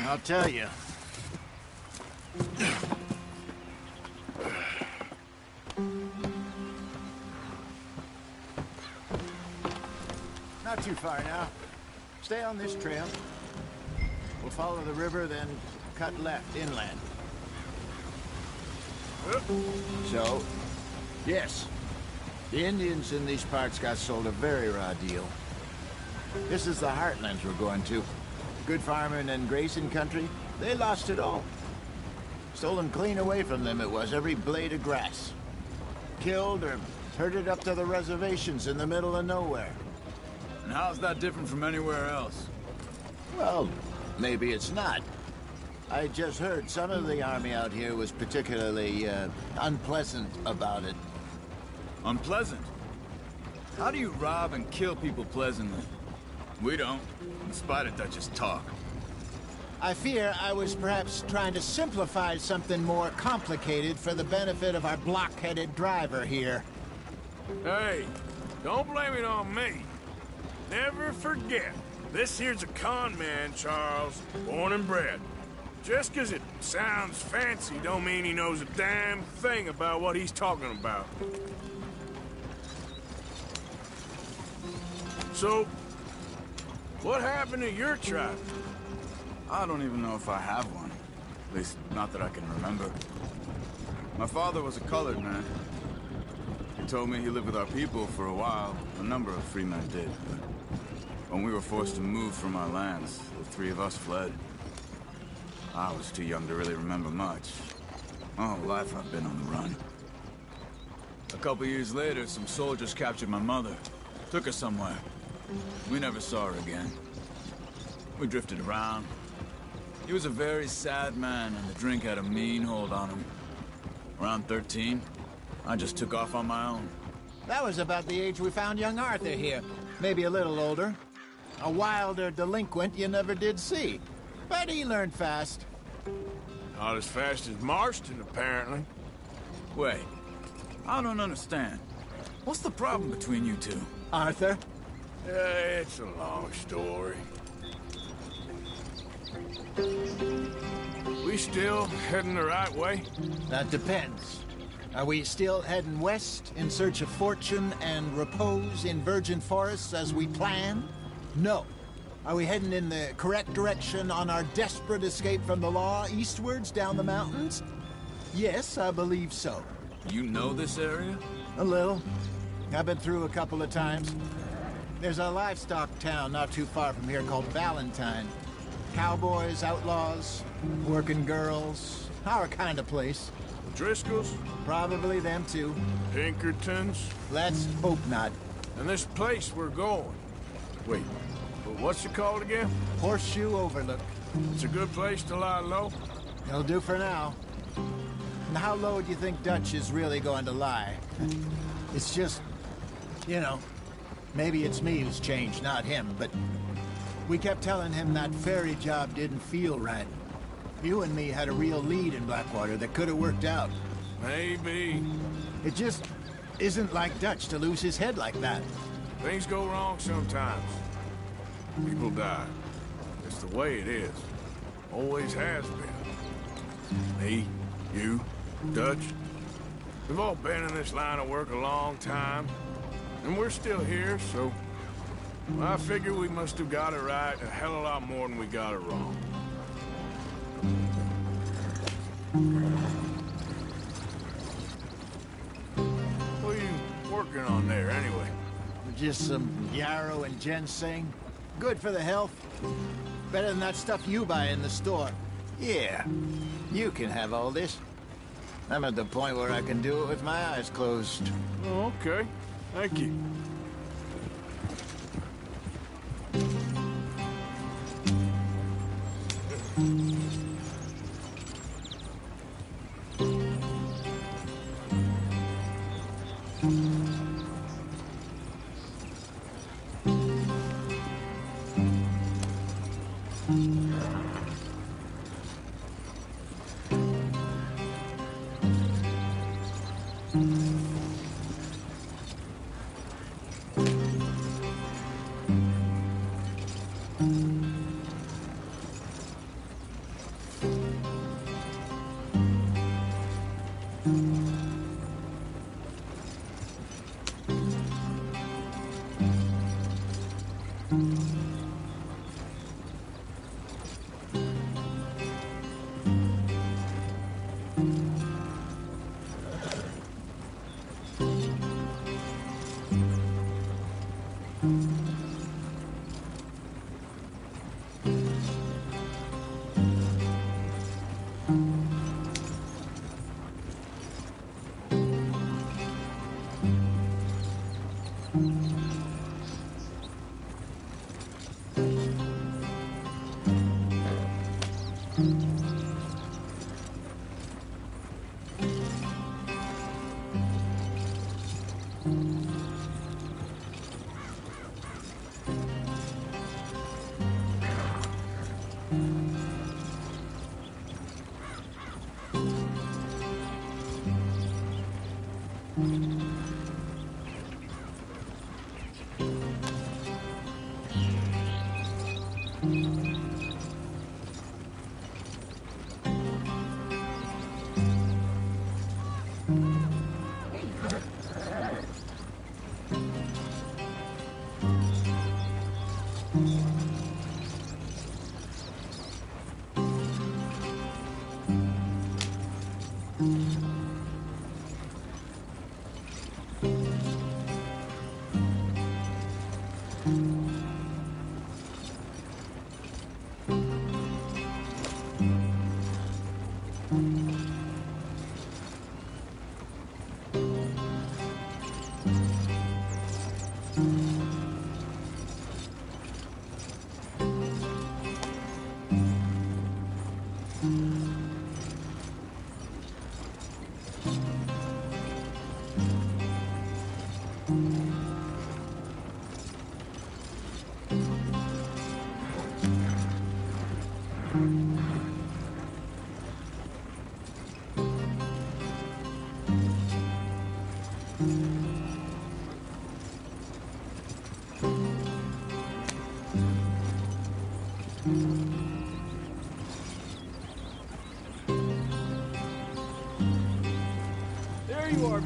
I'll tell you. Not too far now. Stay on this trail. We'll follow the river, then cut left inland. So, yes, the Indians in these parts got sold a very raw deal. This is the heartlands we're going to. Good farming and grazing country, they lost it all. Stolen clean away from them it was, every blade of grass. Killed or herded up to the reservations in the middle of nowhere. And how's that different from anywhere else? Well, maybe it's not. I just heard some of the army out here was particularly, unpleasant about it. Unpleasant? How do you rob and kill people pleasantly? We don't, in spite of Dutch's talk. I fear I was perhaps trying to simplify something more complicated for the benefit of our blockheaded driver here. Hey, don't blame it on me. Never forget, this here's a con man, Charles, born and bred. Just 'cause it sounds fancy don't mean he knows a damn thing about what he's talking about. So, what happened to your tribe? I don't even know if I have one. At least, not that I can remember. My father was a colored man. He told me he lived with our people for a while. A number of free men did, but when we were forced to move from our lands, the three of us fled. I was too young to really remember much. My whole life I've been on the run. A couple years later, some soldiers captured my mother. Took her somewhere. We never saw her again. We drifted around. He was a very sad man, and the drink had a mean hold on him. Around 13, I just took off on my own. That was about the age we found young Arthur here. Maybe a little older. A wilder delinquent you never did see. But he learned fast. Not as fast as Marston, apparently. Wait, I don't understand. What's the problem between you two? Arthur? It's a long story. We still heading the right way? That depends. Are we still heading west in search of fortune and repose in virgin forests as we planned? No. Are we heading in the correct direction on our desperate escape from the law eastwards down the mountains? Yes, I believe so. You know this area? A little. I've been through a couple of times. There's a livestock town not too far from here called Valentine. Cowboys, outlaws, working girls, our kind of place. Driscolls? Probably them too. Pinkertons? Let's hope not. And this place we're going. Wait, but what's it called again? Horseshoe Overlook. It's a good place to lie low? It'll do for now. And how low do you think Dutch is really going to lie? It's just, you know, maybe it's me who's changed, not him, but we kept telling him that ferry job didn't feel right. You and me had a real lead in Blackwater that could have worked out. Maybe. It just isn't like Dutch to lose his head like that. Things go wrong sometimes. People die. It's the way it is. Always has been. Me, you, Dutch. We've all been in this line of work a long time. And we're still here, so... I figure we must have got it right a hell of a lot more than we got it wrong. What are you working on there, anyway? Just some yarrow and ginseng. Good for the health. Better than that stuff you buy in the store. Yeah, you can have all this. I'm at the point where I can do it with my eyes closed. Oh, okay. Thank you.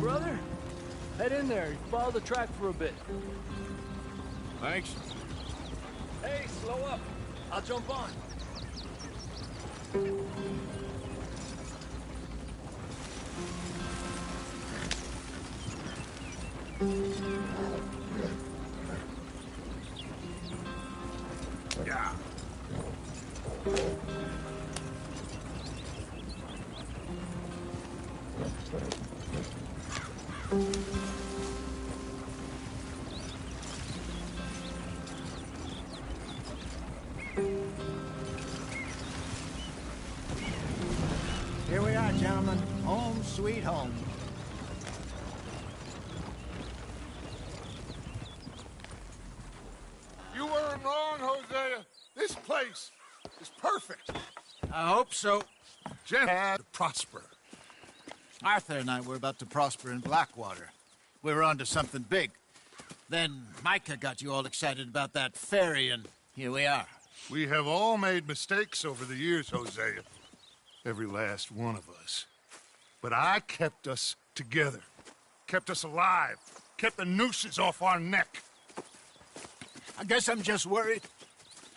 Brother, head in there. Follow the track for a bit. Thanks. Hey, slow up. I'll jump on. Yeah. Here we are, gentlemen. Home sweet home. You weren't wrong, Hosea. This place is perfect. I hope so. Jen had to prosper. Arthur and I were about to prosper in Blackwater. We were onto something big. Then Micah got you all excited about that ferry, and here we are. We have all made mistakes over the years, Hosea. Every last one of us. But I kept us together. Kept us alive. Kept the nooses off our neck. I guess I'm just worried.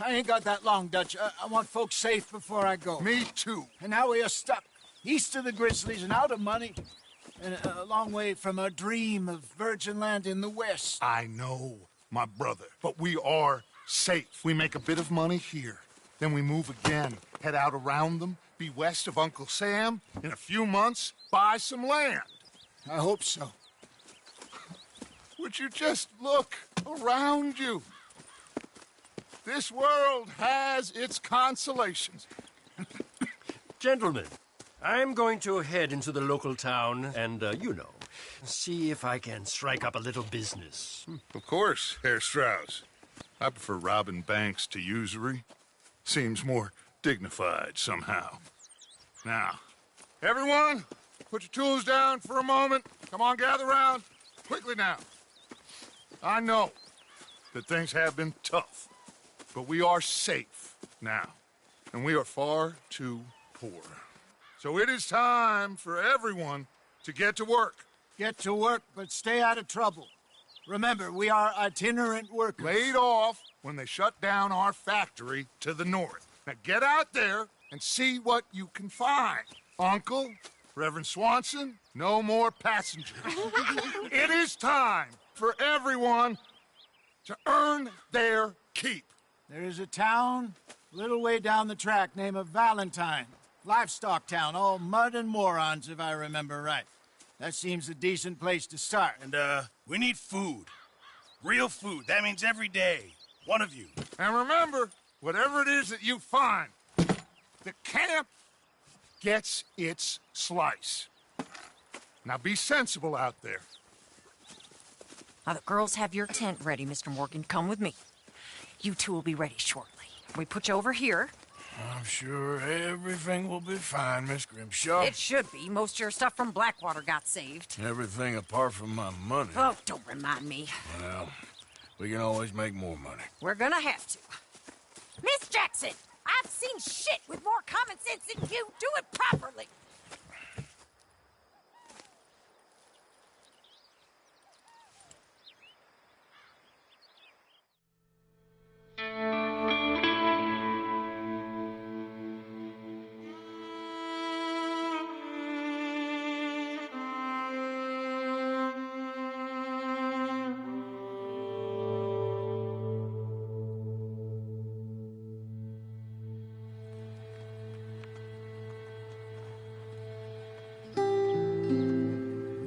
I ain't got that long, Dutch. I want folks safe before I go. Me too. And now we are stuck, east of the Grizzlies and out of money, and a long way from our dream of virgin land in the west. I know, my brother, but we are safe. We make a bit of money here, then we move again, head out around them, be west of Uncle Sam, in a few months, buy some land. I hope so. Would you just look around you? This world has its consolations. Gentlemen, I'm going to head into the local town and, see if I can strike up a little business. Of course, Herr Strauss. I prefer robbing banks to usury. Seems more dignified somehow. Now, everyone, put your tools down for a moment. Come on, gather round. Quickly now. I know that things have been tough, but we are safe now, and we are far too poor. So it is time for everyone to get to work. Get to work, but stay out of trouble. Remember, we are itinerant workers. Laid off when they shut down our factory to the north. Now get out there and see what you can find. Uncle, Reverend Swanson, no more passengers. It is time for everyone to earn their keep. There is a town a little way down the track named Valentine. Livestock town, all mud and morons, if I remember right. That seems a decent place to start. And, we need food. Real food. That means every day. One of you. And remember, whatever it is that you find, the camp gets its slice. Now be sensible out there. Now, the girls have your tent ready, Mr. Morgan. Come with me. You two will be ready shortly. We put you over here. I'm sure everything will be fine, Miss Grimshaw. It should be. Most of your stuff from Blackwater got saved. Everything apart from my money. Oh, don't remind me. Well, we can always make more money. We're gonna have to. Miss Jackson, I've seen shit with more common sense than you. Do it properly.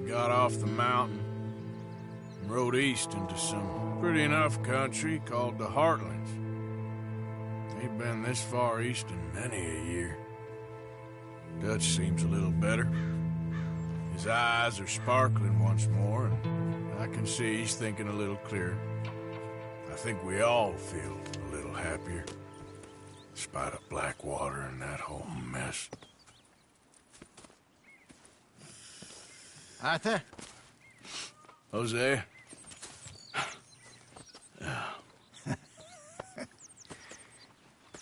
Got off the mountain and rode east into some pretty enough country called the Heartlands. Ain't been this far east in many a year. Dutch seems a little better. His eyes are sparkling once more, and I can see he's thinking a little clearer. I think we all feel a little happier, in spite of Blackwater and that whole mess. Arthur? Jose?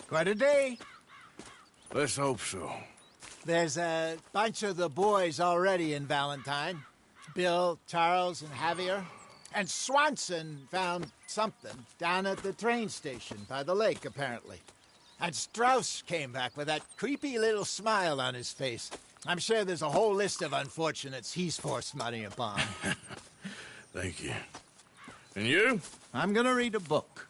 Quite a day. Let's hope so. There's a bunch of the boys already in Valentine. Bill, Charles, and Javier. And Swanson found something down at the train station by the lake, apparently. And Strauss came back with that creepy little smile on his face. I'm sure there's a whole list of unfortunates he's forced money upon. Thank you. And you? I'm gonna read a book.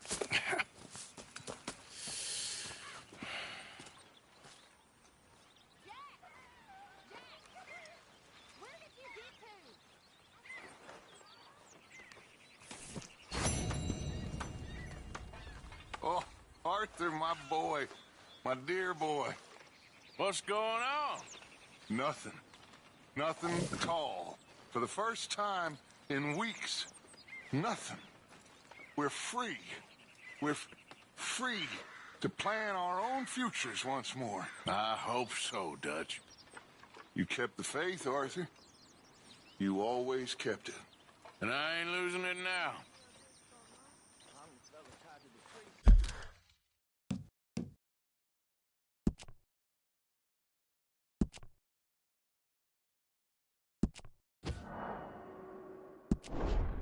Oh, Arthur, my boy. My dear boy. What's going on? Nothing. Nothing at all. For the first time in weeks. Nothing. We're free. We're free to plan our own futures once more. I hope so, Dutch. You kept the faith, Arthur. You always kept it. And I ain't losing it now. You